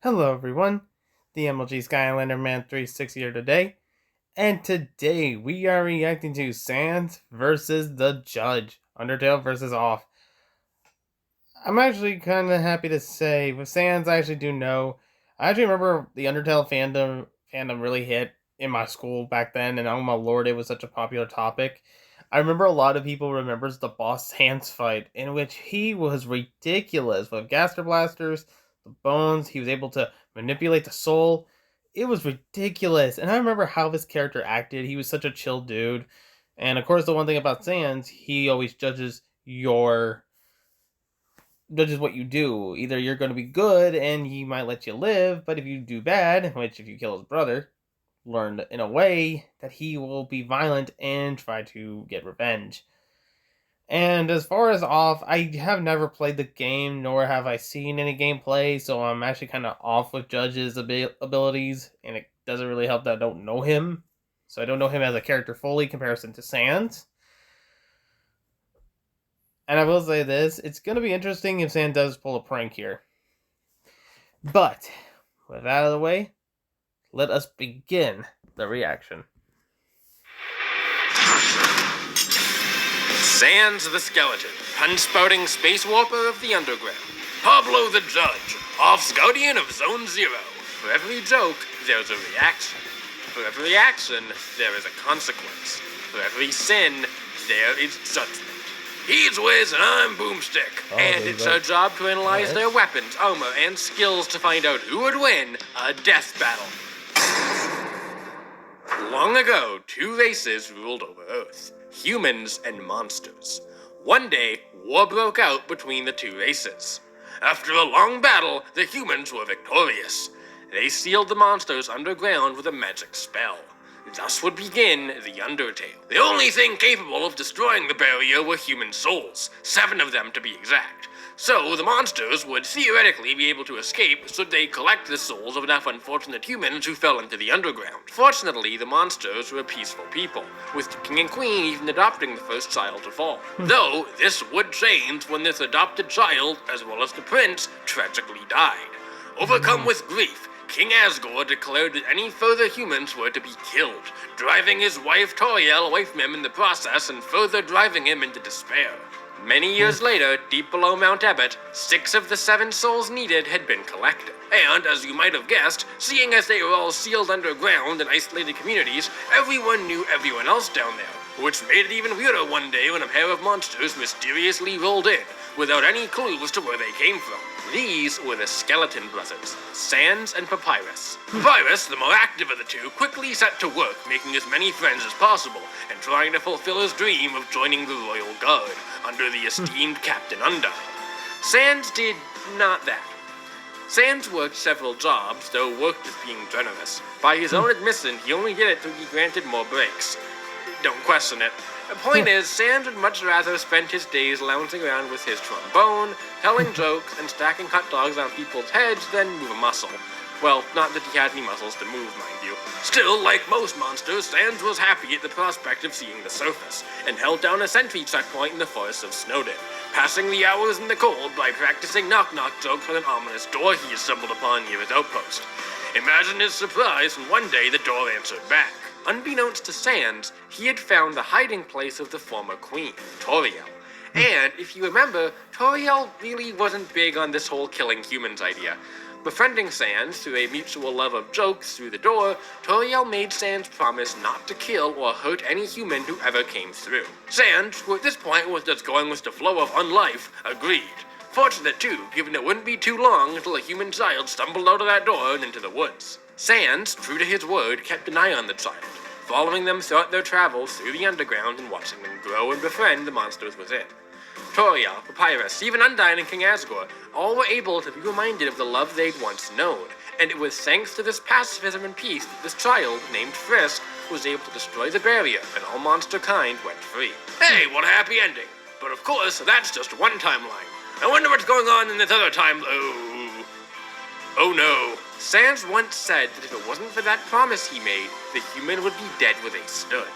Hello everyone, the MLG Skylander Man 360 here today, and today we are reacting to Sans versus the Judge, Undertale versus Off. I'm actually kind of happy to say, with Sans I actually do know. I actually remember the Undertale fandom really hit in my school back then, and oh my lord, it was such a popular topic. I remember a lot of people remembers the boss Sans fight, in which he was ridiculous with Gaster Blasters, the bones, he was able to manipulate the soul. It was ridiculous, and I remember how this character acted. He was such a chill dude. And of course, the one thing about Sans, he always judges what you do. Either you're going to be good and he might let you live, but if you do bad, which if you kill his brother, learned in a way that he will be violent and try to get revenge. And as far as off, I have never played the game, nor have I seen any gameplay, so I'm actually kind of off with Judge's abilities, and it doesn't really help that I don't know him. So I don't know him as a character fully, comparison to Sans. And I will say this, it's going to be interesting if Sans does pull a prank here. But, with that out of the way, let us begin the reaction. Sans the Skeleton, pun-spouting space warper of the underground. Pablo the Judge, Off's guardian of Zone Zero. For every joke, there's a reaction. For every action, there is a consequence. For every sin, there is judgment. He's Wiz and I'm Boomstick, and it's our job to analyze their weapons, armor, and skills to find out who would win a death battle. Long ago, two races ruled over Earth, humans and monsters. One day, war broke out between the two races. After a long battle, the humans were victorious. They sealed the monsters underground with a magic spell. Thus would begin the Undertale. The only thing capable of destroying the barrier were human souls, 7 of them to be exact. So the monsters would theoretically be able to escape should they collect the souls of enough unfortunate humans who fell into the underground. Fortunately, the monsters were peaceful people, with the king and queen even adopting the first child to fall. Though, this would change when this adopted child, as well as the prince, tragically died. Overcome with grief, King Asgore declared that any further humans were to be killed, driving his wife Toriel away from him in the process and further driving him into despair. Many years later, deep below Mount Ebott, 6 of the 7 souls needed had been collected. And, as you might have guessed, seeing as they were all sealed underground in isolated communities, everyone knew everyone else down there, which made it even weirder one day when a pair of monsters mysteriously rolled in, without any clue as to where they came from. These were the Skeleton Brothers, Sans and Papyrus. Papyrus, the more active of the two, quickly set to work making as many friends as possible and trying to fulfill his dream of joining the Royal Guard under the esteemed Captain Undyne. Sans did not that. Sans worked several jobs, though worked as being generous. By his own admission, he only did it to be granted more breaks. Don't question it. The point is, Sans would much rather spend his days lounging around with his trombone, telling jokes, and stacking hot dogs on people's heads than move a muscle. Well, not that he had any muscles to move, mind you. Still, like most monsters, Sans was happy at the prospect of seeing the surface, and held down a sentry checkpoint in the forest of Snowdin, passing the hours in the cold by practicing knock-knock jokes on an ominous door he stumbled upon near his outpost. Imagine his surprise when one day the door answered back. Unbeknownst to Sans, he had found the hiding place of the former queen, Toriel. And, if you remember, Toriel really wasn't big on this whole killing humans idea. Befriending Sans through a mutual love of jokes through the door, Toriel made Sans promise not to kill or hurt any human who ever came through. Sans, who at this point was just going with the flow of unlife, agreed. Fortunate too, given it wouldn't be too long until a human child stumbled out of that door and into the woods. Sans, true to his word, kept an eye on the child, following them throughout their travels through the underground and watching them grow and befriend the monsters within. Toriel, Papyrus, even Undyne and King Asgore, all were able to be reminded of the love they'd once known, and it was thanks to this pacifism and peace that this child, named Frisk, was able to destroy the barrier and all monster kind went free. Hey, what a happy ending! But of course, that's just one timeline. I wonder what's going on in this other time. Oh no. Sans once said that if it wasn't for that promise he made, the human would be dead where they stood.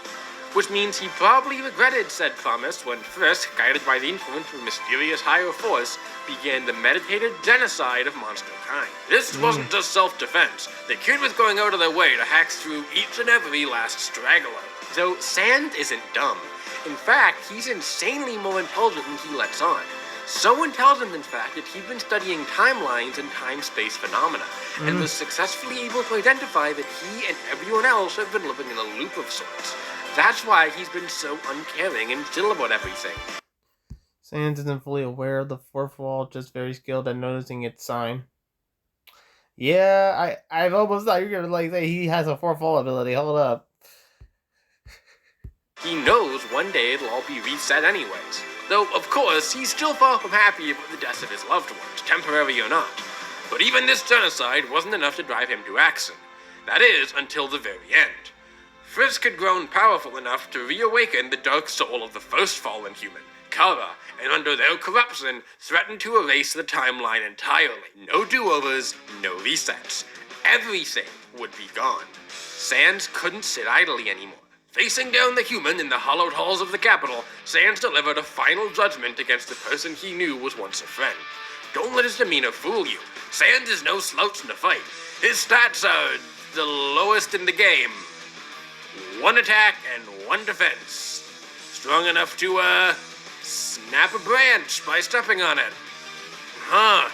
which means he probably regretted said promise when Frisk, guided by the influence of a mysterious higher force, began the meditated genocide of monster kind. This wasn't just self-defense. The kid was going out of their way to hack through each and every last straggler. Though Sand isn't dumb. In fact, he's insanely more intelligent than he lets on. So intelligent, in fact, that he'd been studying timelines and time-space phenomena, and was successfully able to identify that he and everyone else have been living in a loop of sorts. That's why he's been so uncaring and chill about everything. Sans isn't fully aware of the fourth wall, just very skilled at noticing its sign. Yeah, I've almost thought you were gonna say he has a fourth wall ability. Hold up. He knows one day it'll all be reset anyways. Though, of course, he's still far from happy about the deaths of his loved ones, temporary or not. But even this genocide wasn't enough to drive him to action. That is, until the very end. Frisk had grown powerful enough to reawaken the dark soul of the first fallen human, Kara, and under their corruption, threatened to erase the timeline entirely. No do-overs, no resets. Everything would be gone. Sans couldn't sit idly anymore. Facing down the human in the hollowed halls of the capital, Sans delivered a final judgment against the person he knew was once a friend. Don't let his demeanor fool you. Sans is no slouch in a fight. His stats are the lowest in the game. 1 attack and 1 defense. Strong enough to, snap a branch by stepping on it. Huh.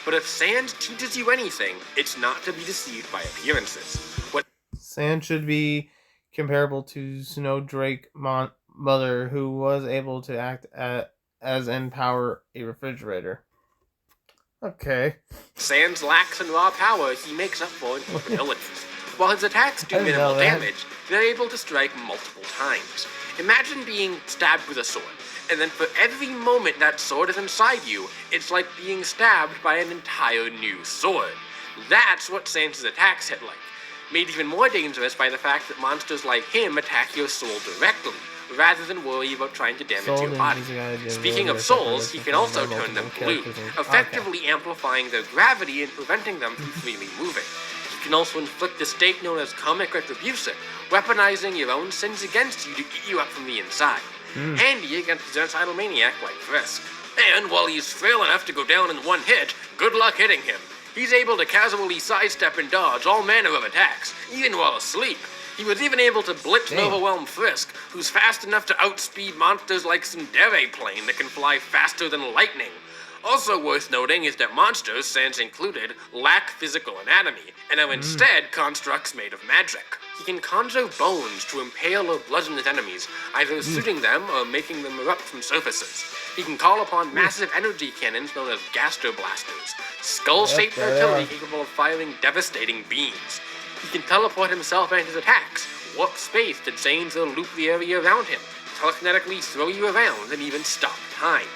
But if Sans teaches you anything, it's not to be deceived by appearances. What Sans should be comparable to Snowdrake Mother, who was able to act as and power a refrigerator. Okay. Sans lacks in raw power he makes up for in capabilities. While his attacks do minimal damage, they're able to strike multiple times. Imagine being stabbed with a sword, and then for every moment that sword is inside you, it's like being stabbed by an entire new sword. That's what Sans's attacks hit like. Made even more dangerous by the fact that monsters like him attack your soul directly, rather than worry about trying to damage your body. Speaking of souls, he can also turn them blue, effectively amplifying their gravity and preventing them from freely moving. He can also inflict a state known as karmic retribution, weaponizing your own sins against you to eat you up from the inside. Handy against a genocidal maniac like Frisk. And while he's frail enough to go down in one hit, good luck hitting him. He's able to casually sidestep and dodge all manner of attacks, even while asleep. He was even able to blitz and overwhelm Frisk, who's fast enough to outspeed monsters like Tsundere Plane that can fly faster than lightning. Also worth noting is that monsters, Sans included, lack physical anatomy, and are instead constructs made of magic. He can conjure bones to impale or bludgeon his enemies, either shooting them or making them erupt from surfaces. He can call upon massive energy cannons known as Gaster Blasters, skull-shaped artillery capable of firing devastating beams. He can teleport himself and his attacks, warp space to change or loop the area around him, telekinetically throw you around, and even stop time.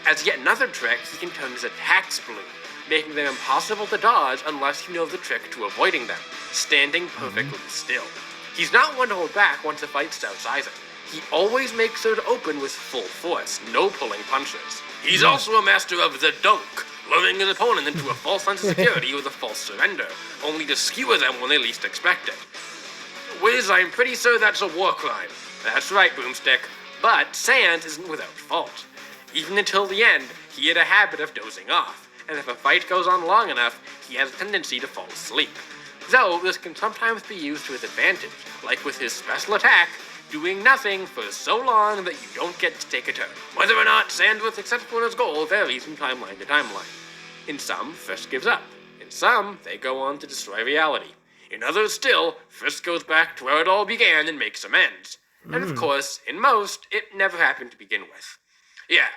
As yet another trick, he can turn his attacks blue, making them impossible to dodge unless you know the trick to avoiding them, standing perfectly still. He's not one to hold back once a fight starts either. He always makes sure to open with full force, no pulling punches. He's also a master of the dunk, luring his opponent into a false sense of security with a false surrender, only to skewer them when they least expect it. Wiz, I'm pretty sure that's a war crime. That's right, Boomstick. But Sans isn't without fault. Even until the end, he had a habit of dozing off, and if a fight goes on long enough, he has a tendency to fall asleep. Though this can sometimes be used to his advantage, like with his special attack, doing nothing for so long that you don't get to take a turn. Whether or not Sans was successful in his goal varies from timeline to timeline. In some, Frisk gives up. In some, they go on to destroy reality. In others still, Frisk goes back to where it all began and makes amends. And of course, in most, it never happened to begin with. Yeah,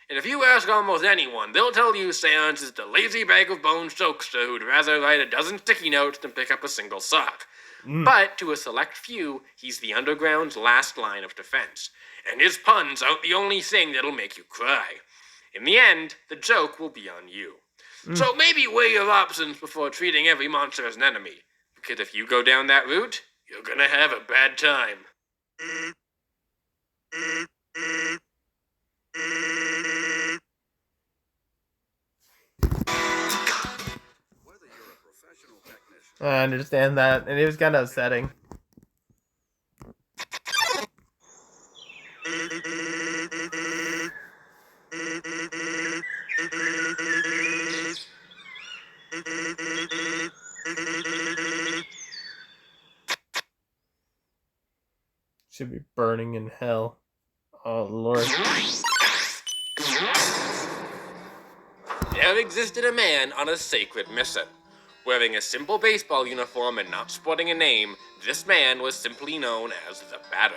and if you ask almost anyone, they'll tell you Sans is the lazy bag of bones jokester who'd rather write a dozen sticky notes than pick up a single sock. But to a select few, he's the underground's last line of defense. And his puns aren't the only thing that'll make you cry. In the end, the joke will be on you. So maybe weigh your options before treating every monster as an enemy. Because if you go down that route, you're gonna have a bad time. I understand that, and it was kind of upsetting. Should be burning in hell. Oh, Lord. There existed a man on a sacred mission. Wearing a simple baseball uniform and not sporting a name, this man was simply known as the Batter.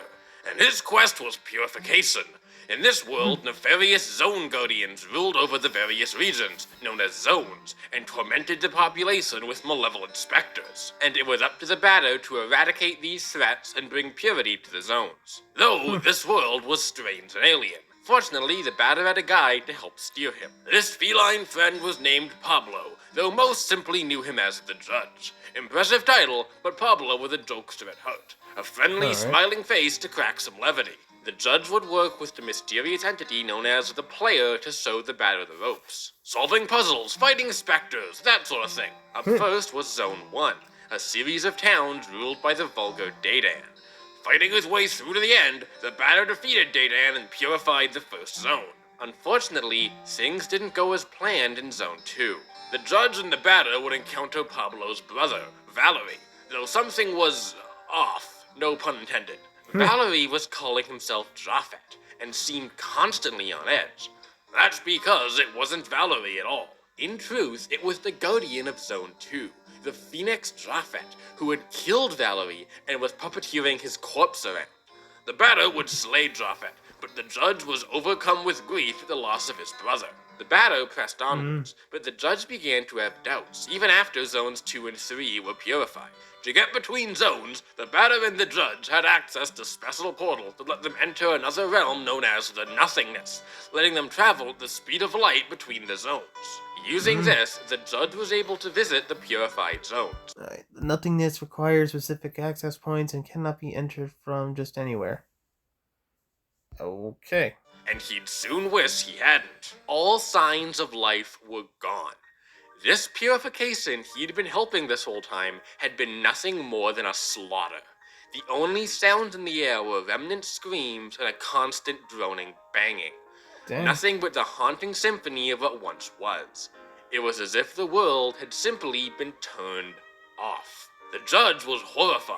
And his quest was purification. In this world, nefarious zone guardians ruled over the various regions, known as zones, and tormented the population with malevolent specters. And it was up to the Batter to eradicate these threats and bring purity to the zones. Though this world was strange and alien. Fortunately, the Batter had a guide to help steer him. This feline friend was named Pablo, though most simply knew him as the Judge. Impressive title, but Pablo was a jokester at heart. A friendly, smiling face to crack some levity. The Judge would work with the mysterious entity known as the Player to show the Batter the ropes. Solving puzzles, fighting specters, that sort of thing. Up first was Zone 1, a series of towns ruled by the vulgar Dadan. Fighting his way through to the end, the Batter defeated Dadan and purified the first zone. Unfortunately, things didn't go as planned in Zone 2. The Judge and the Batter would encounter Pablo's brother, Valerie, though something was off, no pun intended. Valerie was calling himself Japhet and seemed constantly on edge. That's because it wasn't Valerie at all. In truth, it was the Guardian of Zone 2, the Phoenix Japhet, who had killed Valerie and was puppeteering his corpse around. The Batter would slay Japhet, but the Judge was overcome with grief at the loss of his brother. The Batter pressed onwards, but the Judge began to have doubts, even after Zones 2 and 3 were purified. To get between zones, the Batter and the Judge had access to special portals that let them enter another realm known as the Nothingness, letting them travel at the speed of light between the zones. Using this, the Judge was able to visit the purified zones. Right. The Nothingness requires specific access points and cannot be entered from just anywhere. Okay. And he'd soon wish he hadn't. All signs of life were gone. This purification he'd been helping this whole time had been nothing more than a slaughter. The only sounds in the air were remnant screams and a constant droning banging. Damn. Nothing but the haunting symphony of what once was. It was as if the world had simply been turned off. The Judge was horrified.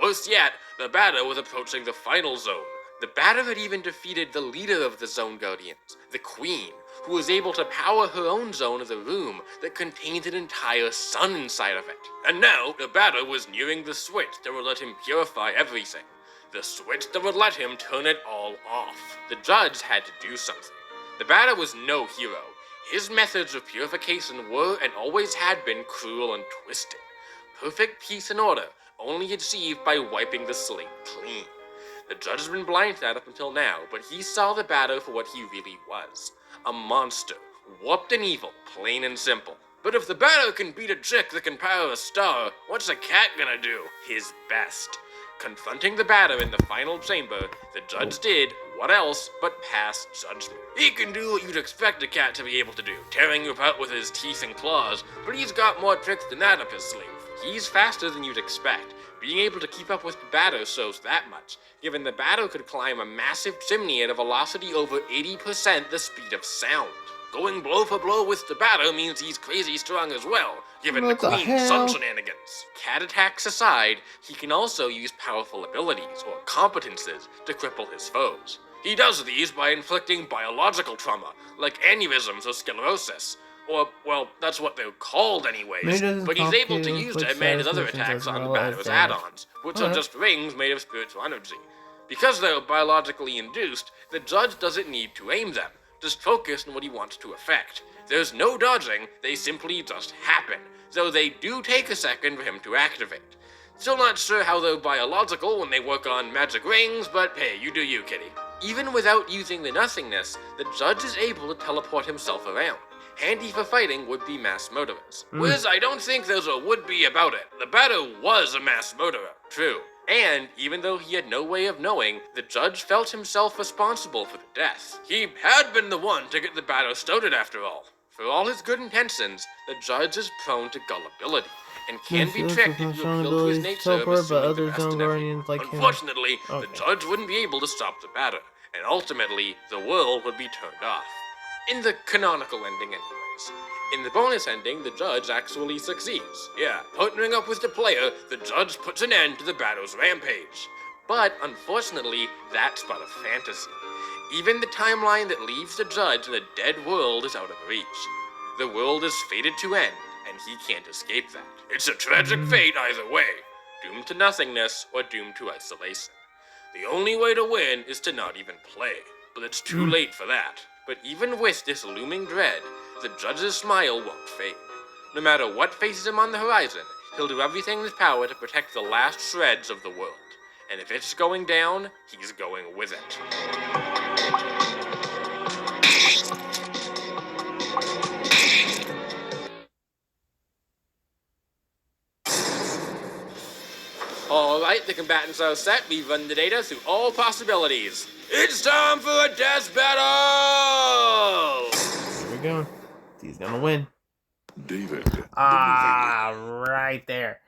Worse yet, the Batter was approaching the final zone. The Batter had even defeated the leader of the Zone Guardians, the Queen, who was able to power her own zone of the room that contained an entire sun inside of it. And now, the Batter was nearing the switch that would let him purify everything. The switch that would let him turn it all off. The Judge had to do something. The Batter was no hero. His methods of purification were and always had been cruel and twisted. Perfect peace and order, only achieved by wiping the slate clean. The Judge has been blind to that up until now, but he saw the Batter for what he really was. A monster, warped and evil, plain and simple. But if the Batter can beat a chick that can power a star, what's a cat gonna do? His best. Confronting the Batter in the final chamber, the Judge did, what else, but pass judgment. He can do what you'd expect a cat to be able to do, tearing you apart with his teeth and claws, but he's got more tricks than that up his sleeve. He's faster than you'd expect. Being able to keep up with the Batter shows that much, given the Batter could climb a massive chimney at a velocity over 80% the speed of sound. Going blow for blow with the Batter means he's crazy strong as well, given the Queen's sun shenanigans. Cat attacks aside, he can also use powerful abilities, or competences, to cripple his foes. He does these by inflicting biological trauma, like aneurysms or sclerosis. Or, well, that's what they're called anyways, but he's able to use them and his other attacks on the Batter's add-ons, which are just rings made of spiritual energy. Because they're biologically induced, the Judge doesn't need to aim them, just focus on what he wants to affect. There's no dodging, they simply just happen, though they do take a second for him to activate. Still not sure how they're biological when they work on magic rings, but hey, you do you, kitty. Even without using the Nothingness, the Judge is able to teleport himself around. Handy for fighting would-be mass murderers. Whereas I don't think there's a would-be about it. The Batter was a mass murderer, true. And, even though he had no way of knowing, the Judge felt himself responsible for the death. He had been the one to get the Batter started after all. For all his good intentions, the Judge is prone to gullibility, and can be tricked if you appeal to his nature of assuming the best in everything. Unfortunately, the Judge wouldn't be able to stop the Batter, and ultimately, the world would be turned off. In the canonical ending anyways. In the bonus ending, the Judge actually succeeds. Yeah, partnering up with the Player, the Judge puts an end to the Batter's rampage. But unfortunately, that's but a fantasy. Even the timeline that leaves the judge in a dead world is out of reach. The world is fated to end, and he can't escape that. It's a tragic fate either way, doomed to nothingness or doomed to isolation. The only way to win is to not even play, but it's too late for that. But even with this looming dread, the judge's smile won't fade. No matter what faces him on the horizon, he'll do everything in his power to protect the last shreds of the world. And if it's going down, he's going with it. Alright, the combatants are set. We've run the data through all possibilities. It's time for a death battle! Here we go. He's gonna win. David. Right there.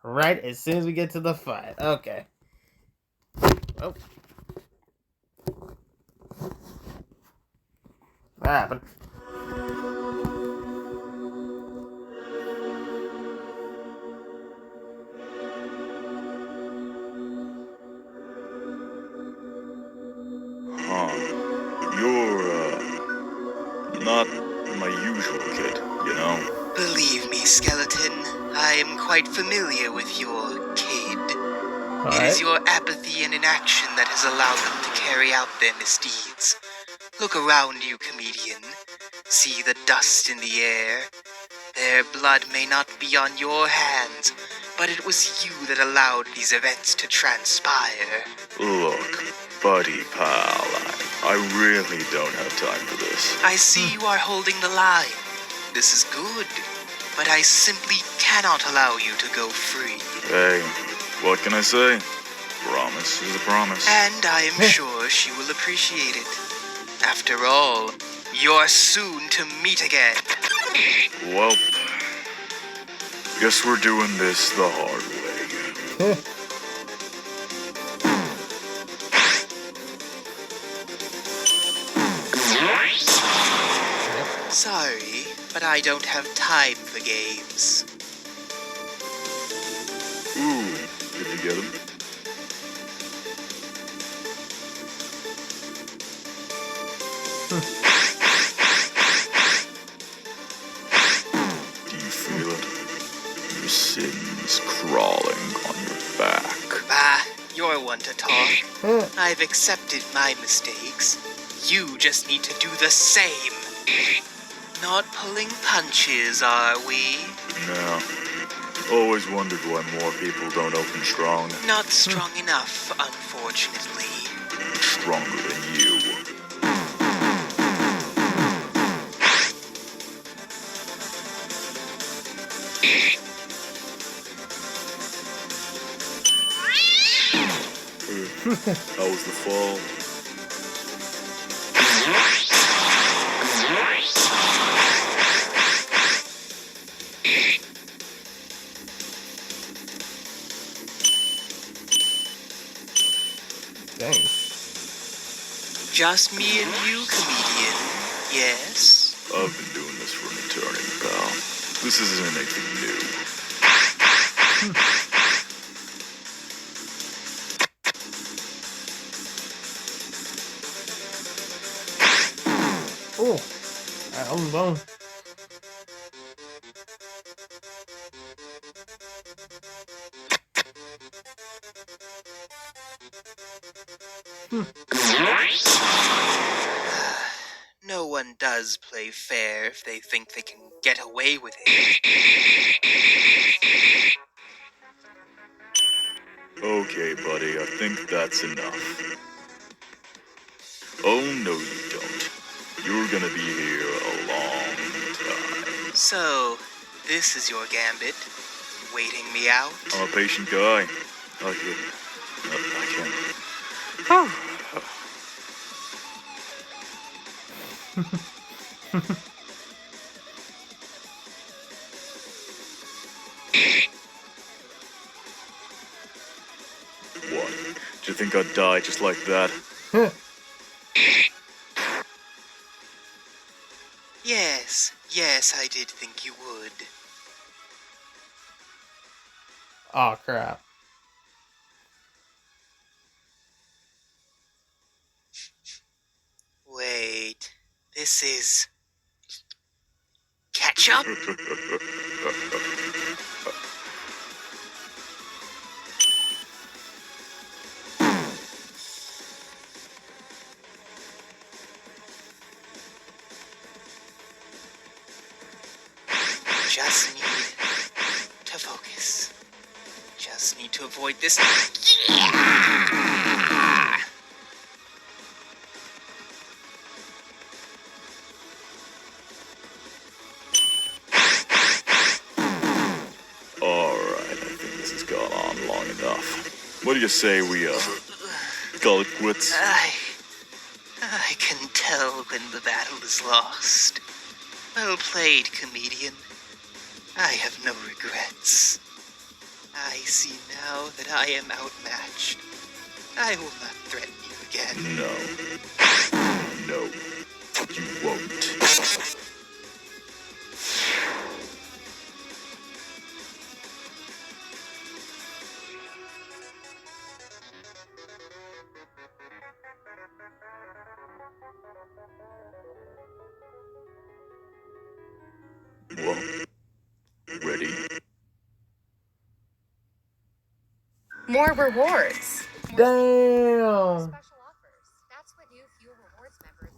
Right as soon as we get to the fight. Okay. Oh. What happened? You're, not my usual kid, you know? Believe me, Skeleton, I am quite familiar with your kid. It is your apathy and inaction that has allowed them to carry out their misdeeds. Look around you, comedian. See the dust in the air? Their blood may not be on your hands, but it was you that allowed these events to transpire. Look, buddy pal, I really don't have time for this. I see you are holding the line. This is good, but I simply cannot allow you to go free. Hey, what can I say? Promise is a promise. And I am sure she will appreciate it. After all, you're soon to meet again. Well, guess we're doing this the hard way. Sorry, but I don't have time for games. Ooh, did you get him? Do you feel it? Your sins crawling on your back. Bah, you're one to talk. I've accepted my mistakes. You just need to do the same. Not pulling punches, are we? No. Always wondered why more people don't open strong. Not strong enough, unfortunately. Stronger than you. How was the fall? Dang. Just me and you, comedian. Yes? I've been doing this for an eternity, pal. This isn't anything new. Oh, I'm bone. No one does play fair if they think they can get away with it. Okay, buddy, I think that's enough. Oh, no, you don't. You're gonna be here a long time. So, this is your gambit? Waiting me out? I'm a patient guy. I can't. What? Do you think I'd die just like that? Yes, I did think you would. Oh crap. this is ketchup? Just need to focus. Just need to avoid this. Alright, I think this has gone on long enough. What do you say we, call it quits? I can tell when the battle is lost. Well played, comedian. I have no regrets. I see now that I am outmatched. I will not threaten you again. No, you won't. Well, ready? More rewards. Damn. Special offers. That's what new Fuel Rewards members.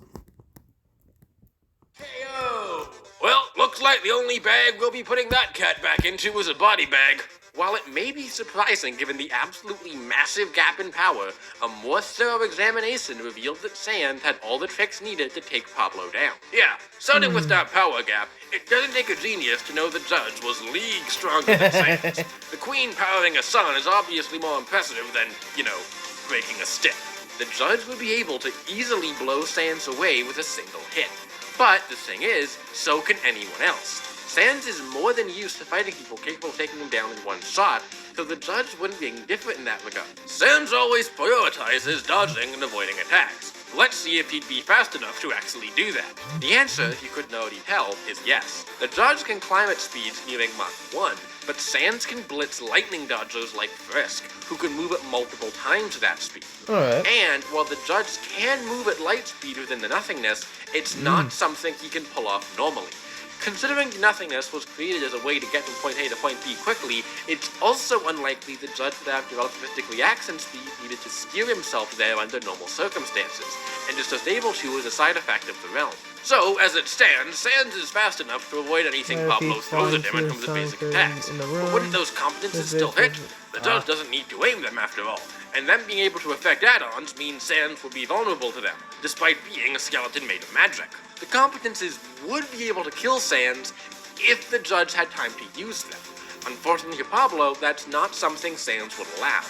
Heyo! Well, looks like the only bag we'll be putting that cat back into is a body bag. While it may be surprising given the absolutely massive gap in power, a more thorough examination revealed that Sans had all the tricks needed to take Pablo down. Yeah, starting with that power gap, it doesn't take a genius to know the judge was leagues stronger than Sans. The queen powering a sun is obviously more impressive than, breaking a stick. The judge would be able to easily blow Sans away with a single hit. But the thing is, so can anyone else. Sans is more than used to fighting people capable of taking him down in one shot, so the judge wouldn't be any different in that regard. Sans always prioritizes dodging and avoiding attacks. Let's see if he'd be fast enough to actually do that. The answer, if you couldn't already tell, is yes. The judge can climb at speeds nearing Mach 1, but Sans can blitz lightning dodgers like Frisk, who can move at multiple times that speed. Alright. And while the judge can move at light speed within the nothingness, it's not something he can pull off normally. Considering nothingness was created as a way to get from point A to point B quickly, it's also unlikely the judge would have developed mystic reaction speed needed to steer himself there under normal circumstances, and is just able to as a side effect of the realm. So, as it stands, Sans is fast enough to avoid anything Pablo throws at him in terms of basic attacks. But wouldn't those competences still hit? The judge doesn't need to aim them after all, and them being able to affect add-ons means Sans would be vulnerable to them, despite being a skeleton made of magic. The competences would be able to kill Sans if the judge had time to use them. Unfortunately for Pablo, that's not something Sans would allow.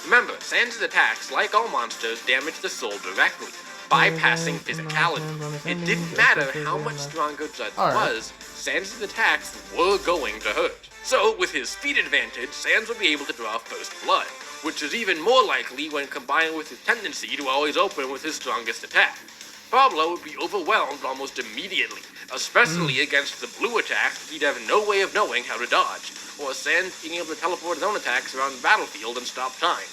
Remember, Sans' attacks, like all monsters, damage the soul directly, bypassing physicality. It didn't matter how much stronger Judge was, Sans' attacks were going to hurt. So, with his speed advantage, Sans would be able to draw first blood, which is even more likely when combined with his tendency to always open with his strongest attack. Pablo would be overwhelmed almost immediately, especially against the blue attack he'd have no way of knowing how to dodge, or Sans being able to teleport his own attacks around the battlefield and stop time.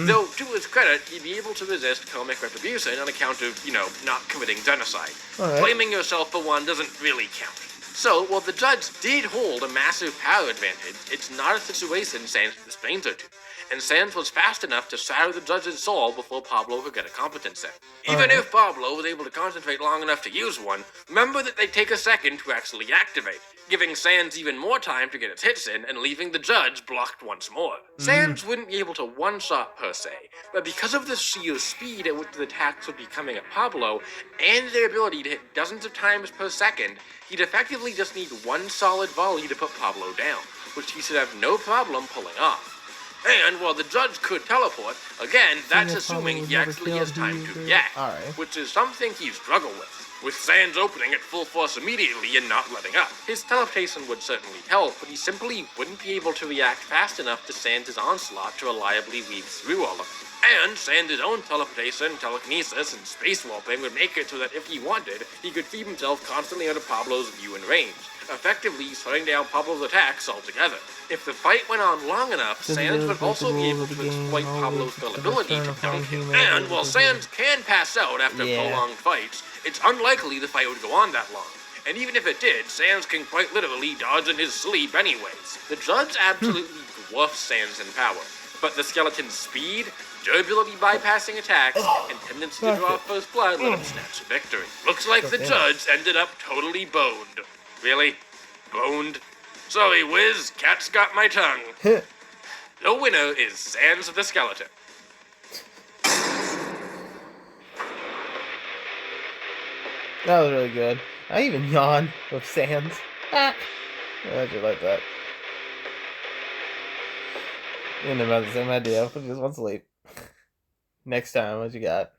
Though, to his credit, he'd be able to resist karmic retribution on account of, not committing genocide. Blaming yourself for one doesn't really count. So, while the judge did hold a massive power advantage, it's not a situation Sans is a stranger to, and Sans was fast enough to shatter the judge's soul before Pablo could get a competence set. Even if Pablo was able to concentrate long enough to use one, remember that they take a second to actually activate, giving Sans even more time to get its hits in and leaving the judge blocked once more. Sans wouldn't be able to one-shot per se, but because of the sheer speed at which the attacks would be coming at Pablo, and their ability to hit dozens of times per second, he'd effectively just need one solid volley to put Pablo down, which he should have no problem pulling off. And while the judge could teleport, again, that's assuming he actually has time to react, which is something he's struggled with Sans opening at full force immediately and not letting up. His teleportation would certainly help, but he simply wouldn't be able to react fast enough to Sans' onslaught to reliably weave through all of it. And Sans' own teleportation, telekinesis, and space warping would make it so that if he wanted, he could keep himself constantly out of Pablo's view and range, effectively shutting down Pablo's attacks altogether. If the fight went on long enough, Sans would also be able to exploit Pablo's gullibility to dunk him. And while Sans can pass out after prolonged fights, it's unlikely the fight would go on that long. And even if it did, Sans can quite literally dodge in his sleep anyways. The Judge absolutely dwarfs Sans in power, but the skeleton's speed, durability bypassing attacks, and tendency to draw first blood let him snatch a victory. Looks like the Judge ended up totally boned. Really? Boned? Sorry, Wiz, cat's got my tongue. The winner is Sans the Skeleton. That was really good. I even yawned with Sans. I just like that. And about the same idea. We just want to sleep. Next time, what you got?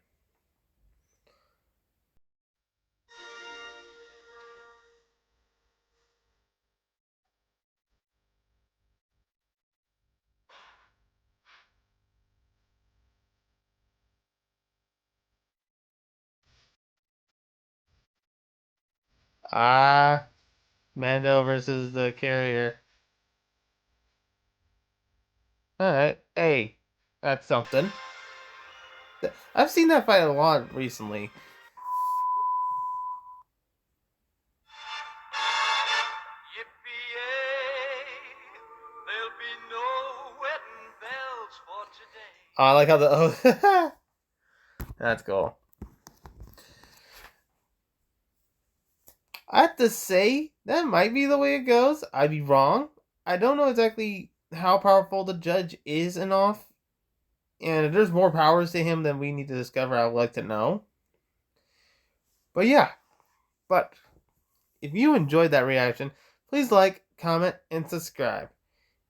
Mando versus the carrier. Alright. Hey, that's something. I've seen that fight a lot recently. Oh, I like how the that's cool. I have to say that might be the way it goes. I'd be wrong. I don't know exactly how powerful the Judge is in off, and if there's more powers to him than we need to discover, I would like to know. But yeah, but if you enjoyed that reaction, please like, comment, and subscribe.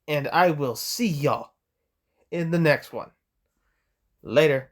And I will see y'all in the next one. Later.